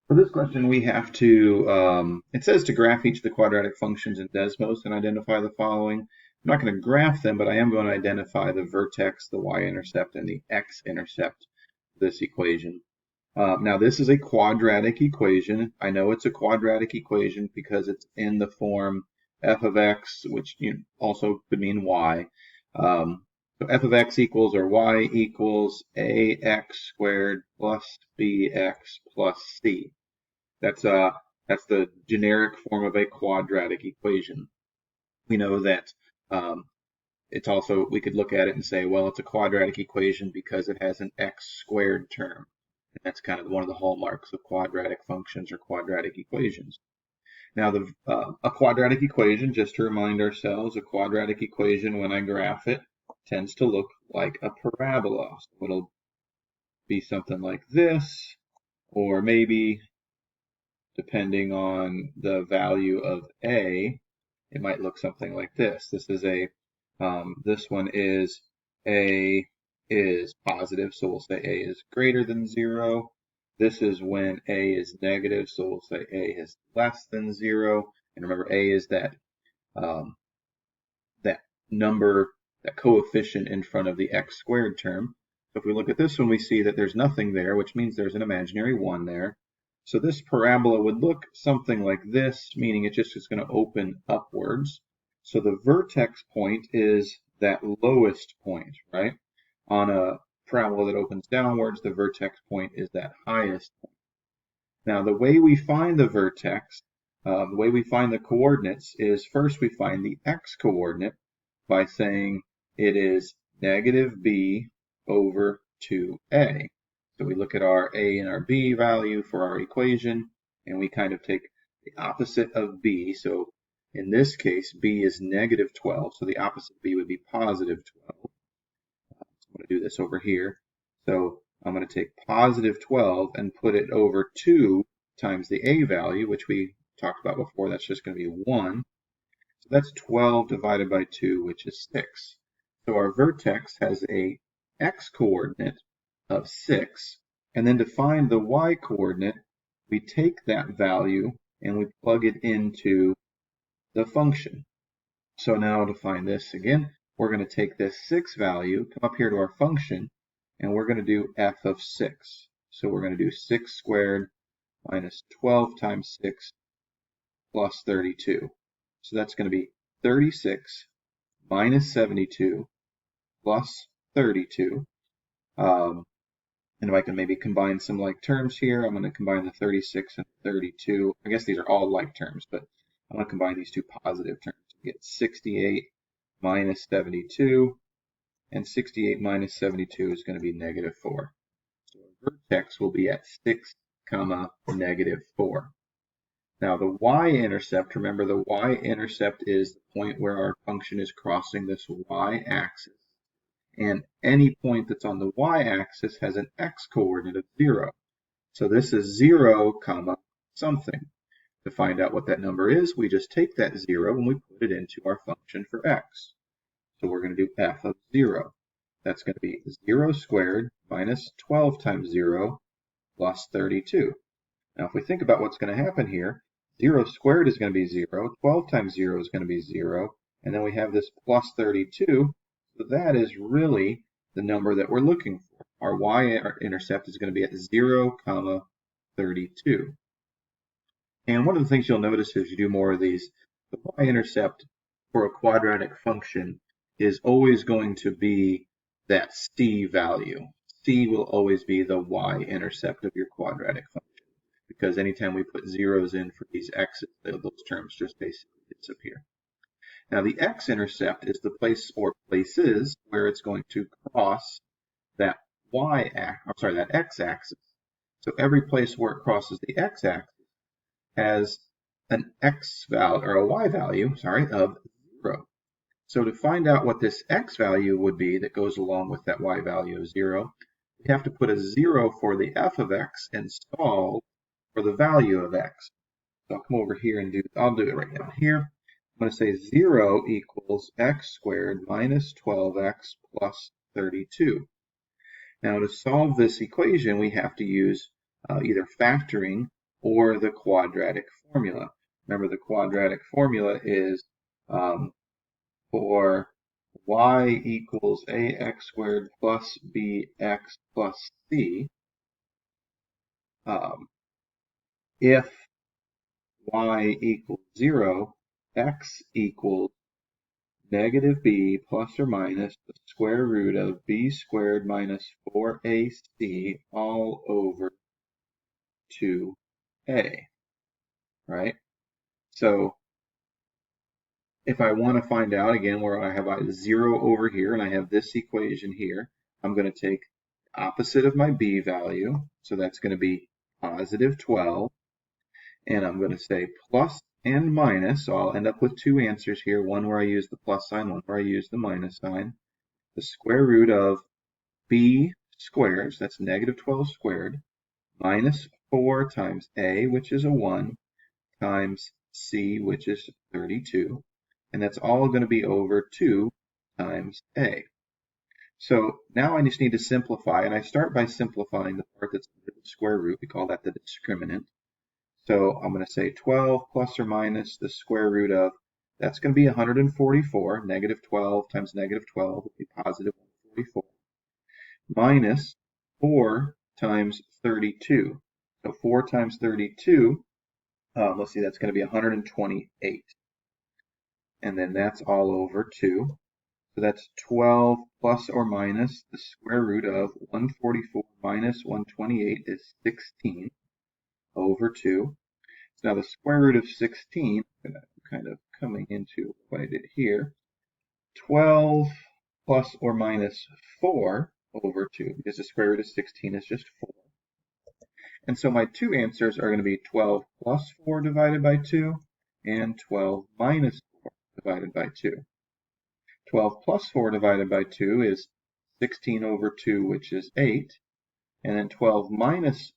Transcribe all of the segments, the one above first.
For this question, we have to, it says to graph each of the quadratic functions in Desmos and identify the following. I'm not going to graph them, but I am going to identify the vertex, the y-intercept, and the x-intercept of this equation. Now, this is a quadratic equation. I know it's a quadratic equation because it's in the form f of x, which also could mean y. So f of x equals, or y equals, ax squared plus bx plus c. That's the generic form of a quadratic equation. We know that it's also, we could look at it and say, well, it's a quadratic equation because it has an x squared term. And that's kind of one of the hallmarks of quadratic functions or quadratic equations. Now, a quadratic equation, just to remind ourselves, a quadratic equation, when I graph it, tends to look like a parabola. So it'll be something like this, or maybe, depending on the value of a, it might look something like this. This one is a is positive, so we'll say a is greater than 0. This is when a is negative, so we'll say a is less than 0. And remember, a is that number, that coefficient in front of the x squared term. So if we look at this one, we see that there's nothing there, which means there's an imaginary 1 there. So this parabola would look something like this, meaning it just is going to open upwards. So the vertex point is that lowest point, right? On a parabola that opens downwards, the vertex point is that highest point. Now, the way we find the vertex, the way we find the coordinates is first we find the x coordinate by saying it is negative b over 2a. So we look at our a and our b value for our equation, and we kind of take the opposite of b. So in this case, b is negative 12, so the opposite of b would be positive 12. I'm going to do this over here. So I'm going to take positive 12 and put it over 2 times the a value, which we talked about before. That's just going to be 1. So that's 12 divided by 2, which is 6. So our vertex has a x-coordinate of 6. And then to find the y-coordinate, we take that value and we plug it into the function. So now to find this again, we're going to take this 6 value, come up here to our function, and we're going to do f of 6. So we're going to do 6 squared minus 12 times 6 plus 32. So that's going to be 36 minus 72 plus 32. And if I can maybe combine some like terms here, I'm going to combine the 36 and 32. I guess these are all like terms, but I'm going to combine these two positive terms to get 68 minus 72. And 68 minus 72 is going to be negative 4. So our vertex will be at 6, negative 4. Now the y-intercept, remember the y-intercept is the point where our function is crossing this y-axis. And any point that's on the y-axis has an x-coordinate of 0. So this is 0, something. To find out what that number is, we just take that 0 and we put it into our function for x. So we're going to do f of 0. That's going to be 0 squared minus 12 times 0 plus 32. Now if we think about what's going to happen here, 0 squared is going to be 0, 12 times 0 is going to be 0, and then we have this plus 32, so that is really the number that we're looking for. Our y-intercept is going to be at 0, 32. And one of the things you'll notice as you do more of these, the y-intercept for a quadratic function is always going to be that c value. C will always be the y-intercept of your quadratic function, because anytime we put zeros in for these x's, those terms just basically disappear. Now the x-intercept is the place or places where it's going to cross that that x-axis. So every place where it crosses the x-axis has an x value or a y value, of 0. So to find out what this x value would be that goes along with that y value of 0, we have to put a 0 for the f of x and solve for the value of x. So I'll come over here and I'll do it right down here. I'm going to say 0 equals x squared minus 12x plus 32. Now to solve this equation, we have to use either factoring or the quadratic formula. Remember, the quadratic formula is for y equals ax squared plus bx plus c, if y equals 0, x equals negative b plus or minus the square root of b squared minus 4ac all over 2a, right? So if I want to find out, again, where I have a 0 over here and I have this equation here, I'm going to take the opposite of my b value, so that's going to be positive 12, and I'm going to say plus and minus, so I'll end up with two answers here, one where I use the plus sign, one where I use the minus sign. The square root of b squared, so that's negative 12 squared, minus 4 times a, which is a 1, times c, which is 32. And that's all going to be over 2 times a. So now I just need to simplify, and I start by simplifying the part that's under the square root. We call that the discriminant. So I'm going to say 12 plus or minus the square root of, that's going to be 144. Negative 12 times negative 12 will be positive 144. Minus 4 times 32. So 4 times 32, let's see, that's going to be 128. And then that's all over 2. So that's 12 plus or minus the square root of 144 minus 128 is 16 over 2. So now the square root of 16, kind of coming into what I did here, 12 plus or minus 4 over 2, because the square root of 16 is just 4. And so my two answers are going to be 12 plus 4 divided by 2 and 12 minus 4 divided by 2. 12 plus 4 divided by 2 is 16 over 2, which is 8. And then 12 minus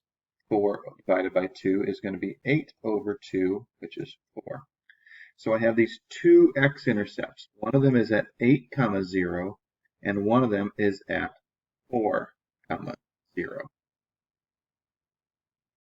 4 divided by 2 is going to be 8 over 2, which is 4. So I have these two x-intercepts. One of them is at 8, 0, and one of them is at 4, 0.